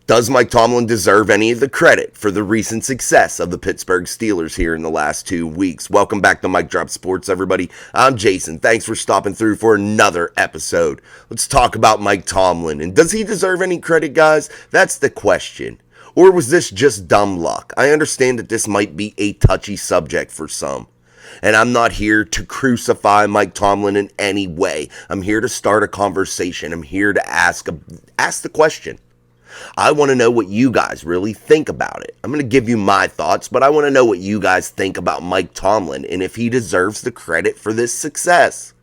Does Mike Tomlin deserve any of the credit for the recent success of the Pittsburgh Steelers here in the last 2 weeks? Welcome back to Mike Drop Sports, everybody. I'm Jason. Thanks for stopping through for another episode. Let's talk about Mike Tomlin. And does he deserve any credit, guys? That's the question. Or was this just dumb luck? I understand that this might be a touchy subject for some. And I'm not here to crucify Mike Tomlin in any way. I'm here to start a conversation. I'm here to ask the question. I want to know what you guys really think about it. I'm going to give you my thoughts, but I want to know what you guys think about Mike Tomlin and if he deserves the credit for this success.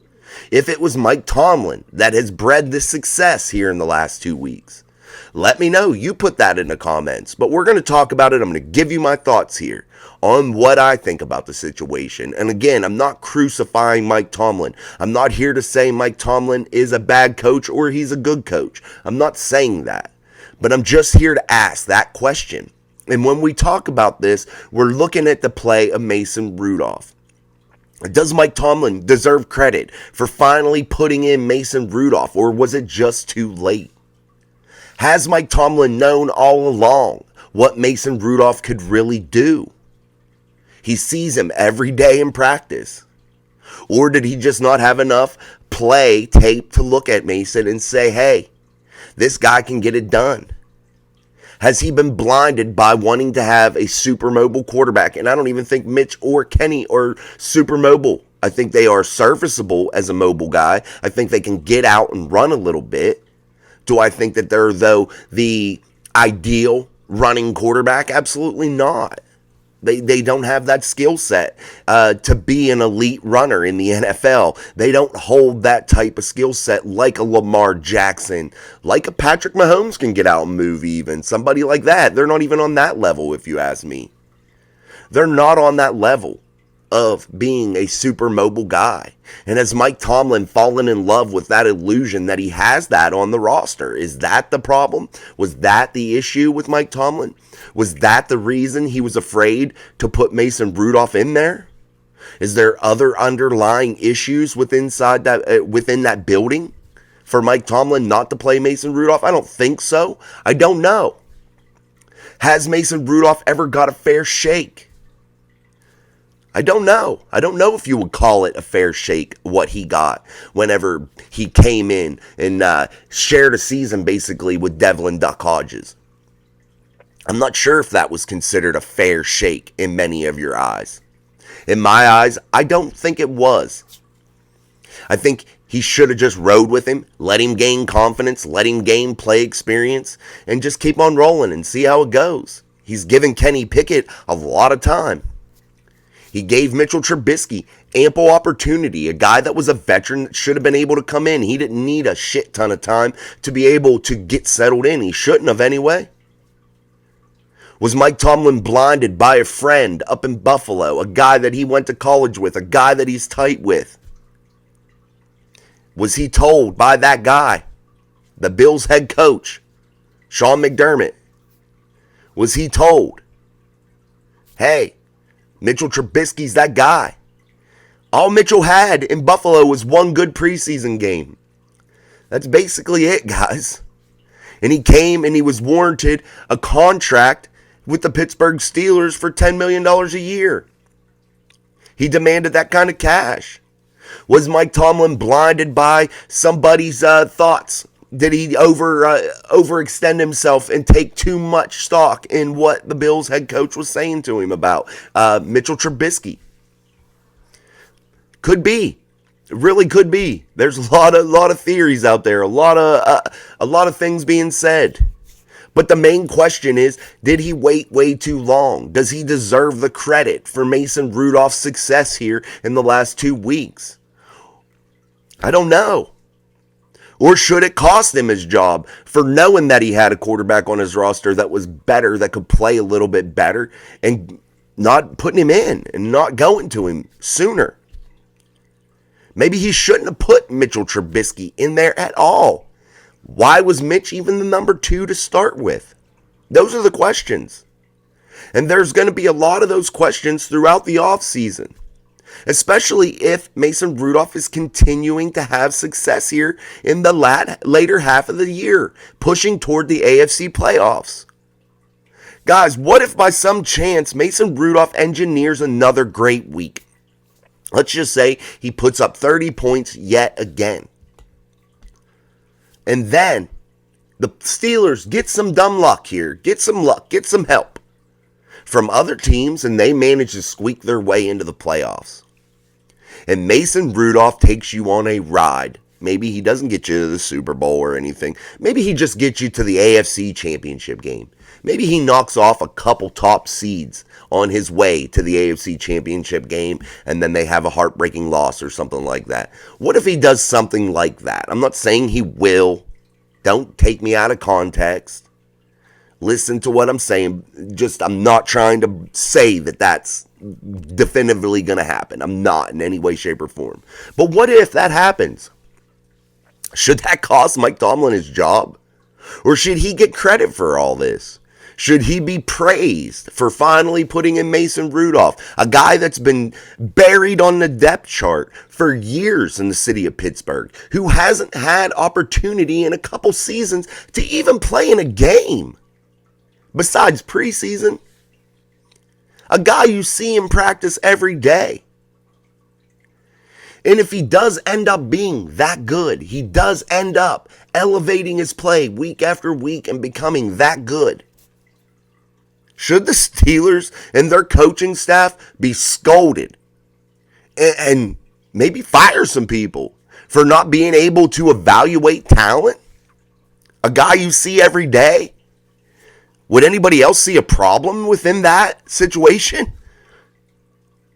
If it was Mike Tomlin that has bred this success here in the last 2 weeks. Let me know. You put that in the comments. But we're going to talk about it. I'm going to give you my thoughts here on what I think about the situation. And again, I'm not crucifying Mike Tomlin. I'm not here to say Mike Tomlin is a bad coach or he's a good coach. I'm not saying that. But I'm just here to ask that question. And when we talk about this, we're looking at the play of Mason Rudolph. Does Mike Tomlin deserve credit for finally putting in Mason Rudolph, or was it just too late? Has Mike Tomlin known all along what Mason Rudolph could really do? He sees him every day in practice. Or did he just not have enough play tape to look at Mason and say, hey, this guy can get it done? Has he been blinded by wanting to have a super mobile quarterback? And I don't even think Mitch or Kenny are super mobile. I think they are serviceable as a mobile guy. I think they can get out and run a little bit. Do I think that they're, though, the ideal running quarterback? Absolutely not. They don't have that skill set to be an elite runner in the NFL. They don't hold that type of skill set like a Lamar Jackson, like a Patrick Mahomes can get out and move even. Somebody like that. They're not even on that level, if you ask me. They're not on that level of being a super mobile guy. And has Mike Tomlin fallen in love with that illusion that he has that on the roster? Is that the problem? Was that the issue with Mike Tomlin? Was that the reason he was afraid to put Mason Rudolph in there? Is there other underlying issues within that building for Mike Tomlin not to play Mason Rudolph? I don't think so. I don't know. Has Mason Rudolph ever got a fair shake? I don't know. I don't know if you would call it a fair shake, what he got whenever he came in and shared a season basically with Devlin Duck Hodges. I'm not sure if that was considered a fair shake in many of your eyes. In my eyes, I don't think it was. I think he should have just rode with him, let him gain confidence, let him gain play experience, and just keep on rolling and see how it goes. He's given Kenny Pickett a lot of time. He gave Mitchell Trubisky ample opportunity, a guy that was a veteran that should have been able to come in. He didn't need a shit ton of time to be able to get settled in. He shouldn't have anyway. Was Mike Tomlin blinded by a friend up in Buffalo, a guy that he went to college with, a guy that he's tight with? Was he told by that guy, the Bills head coach, Sean McDermott, was he told, hey, Mitchell Trubisky's that guy? All Mitchell had in Buffalo was one good preseason game. That's basically it, guys. And he came and he was warranted a contract with the Pittsburgh Steelers for $10 million a year. He demanded that kind of cash. Was Mike Tomlin blinded by somebody's thoughts? Did he overextend himself and take too much stock in what the Bills head coach was saying to him about Mitchell Trubisky? Could be. It really could be. There's a lot of theories out there, a lot of things being said. But the main question is, did he wait way too long? Does he deserve the credit for Mason Rudolph's success here in the last 2 weeks? I don't know. Or should it cost him his job for knowing that he had a quarterback on his roster that was better, that could play a little bit better, and not putting him in and not going to him sooner? Maybe he shouldn't have put Mitchell Trubisky in there at all. Why was Mitch even the number 2 to start with? Those are the questions. And there's going to be a lot of those questions throughout the offseason. especially if Mason Rudolph is continuing to have success here in the later half of the year, pushing toward the AFC playoffs. Guys, what if by some chance Mason Rudolph engineers another great week? Let's just say he puts up 30 points yet again. And then the Steelers get some dumb luck here, get some luck, get some help from other teams, and they manage to squeak their way into the playoffs. And Mason Rudolph takes you on a ride. Maybe he doesn't get you to the Super Bowl or anything. Maybe he just gets you to the AFC Championship game. Maybe he knocks off a couple top seeds on his way to the AFC Championship game, and then they have a heartbreaking loss or something like that. What if he does something like that? I'm not saying he will. Don't take me out of context. Listen to what I'm saying. I'm not trying to say that that's definitively going to happen. I'm not in any way, shape, or form. But what if that happens? Should that cost Mike Tomlin his job? Or should he get credit for all this? Should he be praised for finally putting in Mason Rudolph, a guy that's been buried on the depth chart for years in the city of Pittsburgh, who hasn't had opportunity in a couple seasons to even play in a game? Besides preseason, a guy you see in practice every day. And if he does end up being that good, he does end up elevating his play week after week and becoming that good, should the Steelers and their coaching staff be scolded and maybe fire some people for not being able to evaluate talent? A guy you see every day? Would anybody else see a problem within that situation?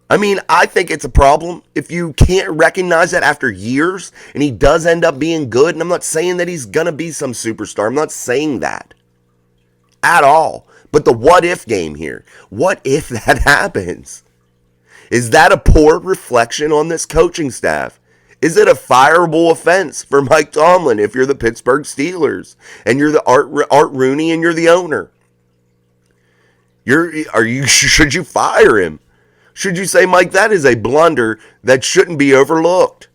I mean, I think it's a problem if you can't recognize that after years and he does end up being good. And I'm not saying that he's going to be some superstar. I'm not saying that at all. But the what if game here. What if that happens? Is that a poor reflection on this coaching staff? Is it a fireable offense for Mike Tomlin if you're the Pittsburgh Steelers and you're the Art Rooney and you're the owner? Should you fire him? Should you say, Mike, that is a blunder that shouldn't be overlooked?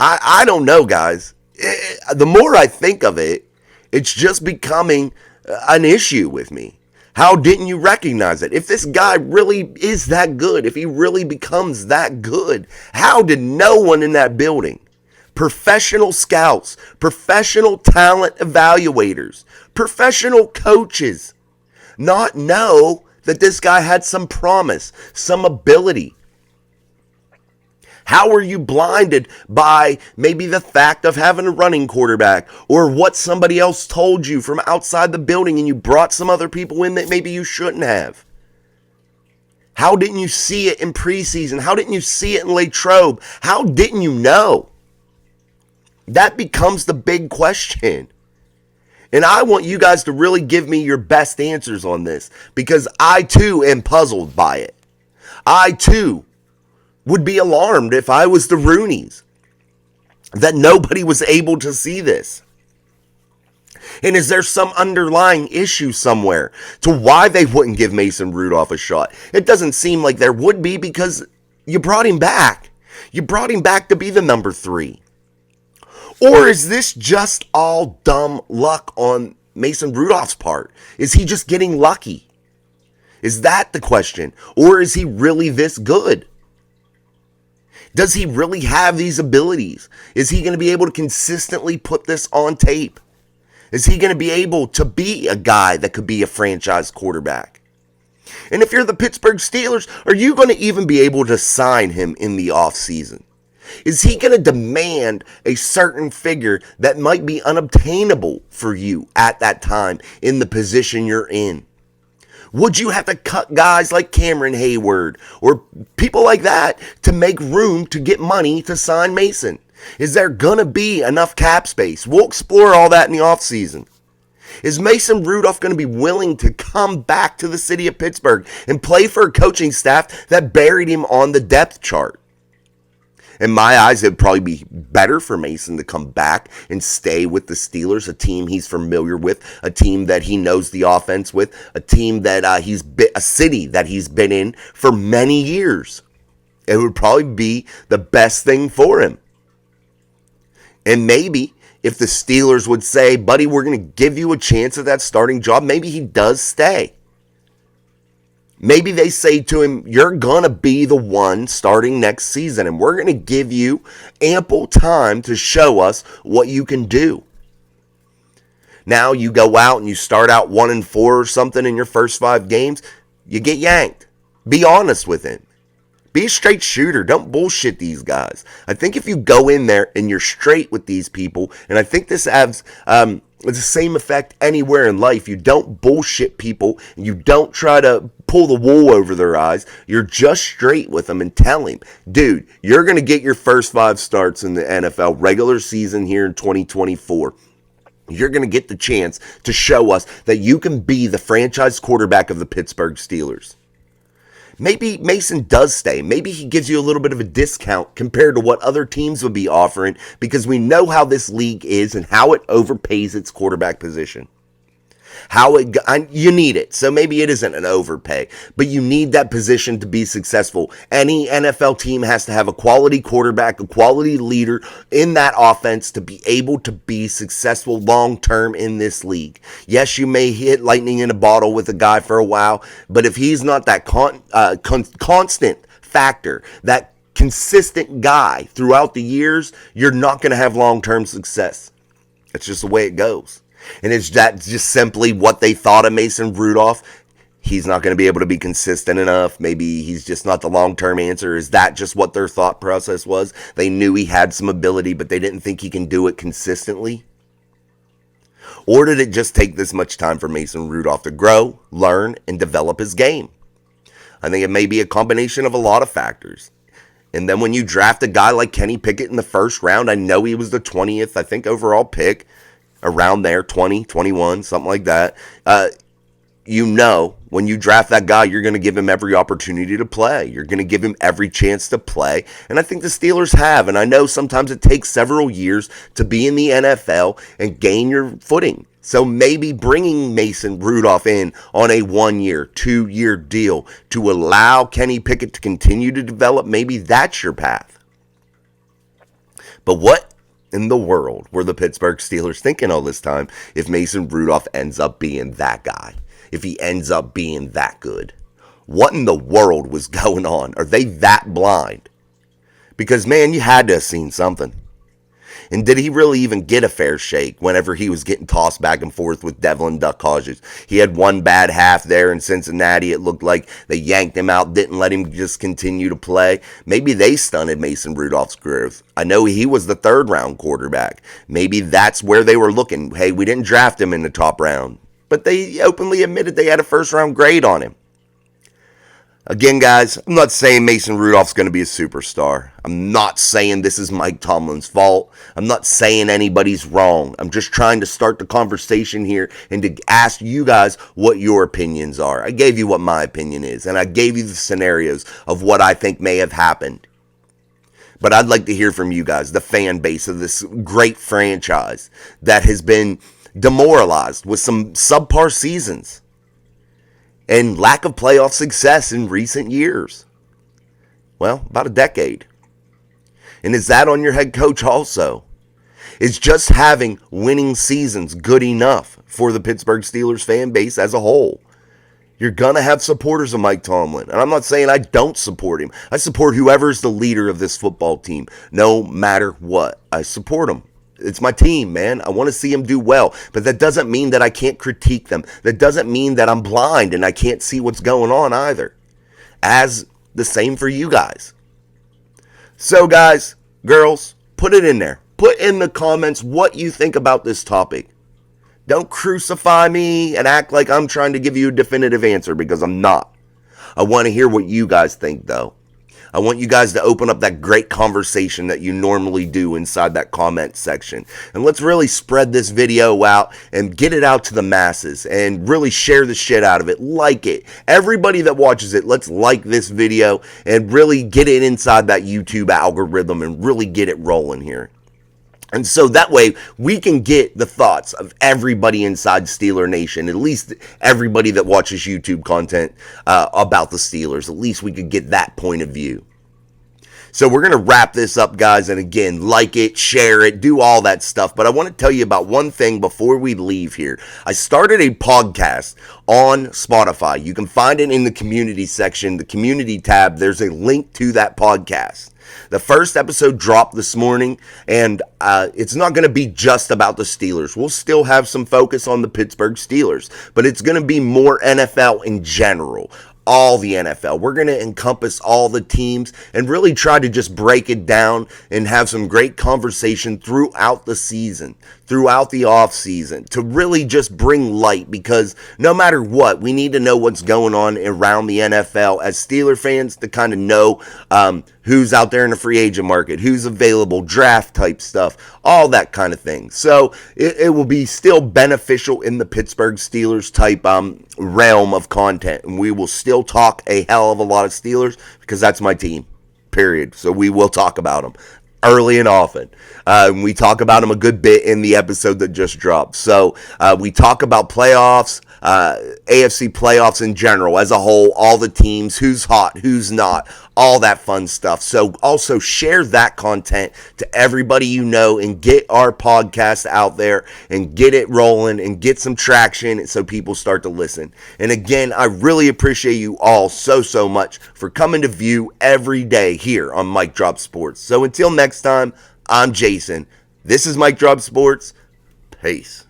I don't know, guys. The more I think of it, it's just becoming an issue with me. How didn't you recognize it? If this guy really is that good, if he really becomes that good, how did no one in that building, professional scouts, professional talent evaluators, professional coaches, not know that this guy had some promise, some ability? How were you blinded by maybe the fact of having a running quarterback or what somebody else told you from outside the building and you brought some other people in that maybe you shouldn't have? How didn't you see it in preseason? How didn't you see it in Latrobe? How didn't you know? That becomes the big question. And I want you guys to really give me your best answers on this, because I too am puzzled by it. I too would be alarmed if I was the Rooneys that nobody was able to see this. And is there some underlying issue somewhere to why they wouldn't give Mason Rudolph a shot? It doesn't seem like there would be, because you brought him back. You brought him back to be the number 3. Or is this just all dumb luck on Mason Rudolph's part? Is he just getting lucky? Is that the question? Or is he really this good? Does he really have these abilities? Is he going to be able to consistently put this on tape? Is he going to be able to be a guy that could be a franchise quarterback? And if you're the Pittsburgh Steelers, are you going to even be able to sign him in the offseason? Is he going to demand a certain figure that might be unobtainable for you at that time in the position you're in? Would you have to cut guys like Cameron Hayward or people like that to make room to get money to sign Mason? Is there going to be enough cap space? We'll explore all that in the offseason. Is Mason Rudolph going to be willing to come back to the city of Pittsburgh and play for a coaching staff that buried him on the depth chart? In my eyes, it'd probably be better for Mason to come back and stay with the Steelers, a team he's familiar with, a team that he knows the offense with, a team that a city that he's been in for many years. It would probably be the best thing for him. And maybe if the Steelers would say, buddy, we're going to give you a chance at that starting job, maybe he does stay. Maybe they say to him, you're going to be the one starting next season, and we're going to give you ample time to show us what you can do. Now you go out and you start out 1-4 or something in your first 5 games, you get yanked. Be honest with him. Be a straight shooter. Don't bullshit these guys. I think if you go in there and you're straight with these people, and I think this has it's the same effect anywhere in life. You don't bullshit people. And you don't try to pull the wool over their eyes. You're just straight with them and tell him, dude, you're going to get your first 5 starts in the NFL regular season here in 2024. You're going to get the chance to show us that you can be the franchise quarterback of the Pittsburgh Steelers. Maybe Mason does stay. Maybe he gives you a little bit of a discount compared to what other teams would be offering, because we know how this league is and how it overpays its quarterback position. You need it. So maybe it isn't an overpay, but you need that position to be successful. Any NFL team has to have a quality quarterback, a quality leader in that offense to be able to be successful long-term in this league. Yes, you may hit lightning in a bottle with a guy for a while, but if he's not that constant factor, that consistent guy throughout the years, you're not going to have long-term success. It's just the way it goes. And is that just simply what they thought of Mason Rudolph? He's not going to be able to be consistent enough. Maybe he's just not the long-term answer. Is that just what their thought process was? They knew he had some ability, but they didn't think he can do it consistently? Or did it just take this much time for Mason Rudolph to grow, learn, and develop his game? I think it may be a combination of a lot of factors. And then when you draft a guy like Kenny Pickett in the first round, I know he was the 20th, I think, overall pick, around there, 20, 21, something like that. When you draft that guy, you're going to give him every opportunity to play. You're going to give him every chance to play. And I think the Steelers have. And I know sometimes it takes several years to be in the NFL and gain your footing. So maybe bringing Mason Rudolph in on a 1-year, 2-year deal to allow Kenny Pickett to continue to develop, maybe that's your path. But what in the world were the Pittsburgh Steelers thinking all this time if Mason Rudolph ends up being that guy? If he ends up being that good? What in the world was going on? Are they that blind? Because, man, you had to have seen something. And did he really even get a fair shake whenever he was getting tossed back and forth with Devlin Duck Hodges? He had one bad half there in Cincinnati. It looked like they yanked him out, didn't let him just continue to play. Maybe they stunted Mason Rudolph's growth. I know he was the 3rd-round quarterback. Maybe that's where they were looking. Hey, we didn't draft him in the top round. But they openly admitted they had a 1st-round grade on him. Again, guys, I'm not saying Mason Rudolph's going to be a superstar. I'm not saying this is Mike Tomlin's fault. I'm not saying anybody's wrong. I'm just trying to start the conversation here and to ask you guys what your opinions are. I gave you what my opinion is, and I gave you the scenarios of what I think may have happened. But I'd like to hear from you guys, the fan base of this great franchise that has been demoralized with some subpar seasons and lack of playoff success in recent years. Well, about a decade. And is that on your head coach also? Is just having winning seasons good enough for the Pittsburgh Steelers fan base as a whole? You're going to have supporters of Mike Tomlin. And I'm not saying I don't support him. I support whoever's the leader of this football team, no matter what. I support him. It's my team, man. I want to see them do well. But that doesn't mean that I can't critique them. That doesn't mean that I'm blind and I can't see what's going on either. As the same for you guys. So, guys, girls, put it in there. Put in the comments what you think about this topic. Don't crucify me and act like I'm trying to give you a definitive answer, because I'm not. I want to hear what you guys think, though. I want you guys to open up that great conversation that you normally do inside that comment section. And let's really spread this video out and get it out to the masses and really share the shit out of it. Like it. Everybody that watches it, let's like this video and really get it inside that YouTube algorithm and really get it rolling here. And so that way we can get the thoughts of everybody inside Steeler Nation, at least everybody that watches YouTube content about the Steelers. At least we could get that point of view. So we're going to wrap this up, guys. And again, like it, share it, do all that stuff. But I want to tell you about one thing before we leave here. I started a podcast on Spotify. You can find it in the community section, the community tab. There's a link to that podcast. The first episode dropped this morning, and it's not going to be just about the Steelers. We'll still have some focus on the Pittsburgh Steelers, but it's going to be more NFL in general. All the NFL. We're going to encompass all the teams and really try to just break it down and have some great conversation throughout the season, throughout the off season, to really just bring light, because no matter what, we need to know what's going on around the NFL as Steeler fans to kind of know who's out there in the free agent market, who's available, draft type stuff, all that kind of thing. So it will be still beneficial in the Pittsburgh Steelers type realm of content, and we will still talk a hell of a lot of Steelers because that's my team, period. So we will talk about them early and often. We talk about them a good bit in the episode that just dropped. So we talk about playoffs, AFC playoffs in general as a whole, all the teams, who's hot, who's not, all that fun stuff. So also share that content to everybody you know and get our podcast out there and get it rolling and get some traction so people start to listen. And again, I really appreciate you all so much for coming to view every day here on Mike Drop Sports. So until next time, I'm Jason. This is Mike Drop Sports. Peace.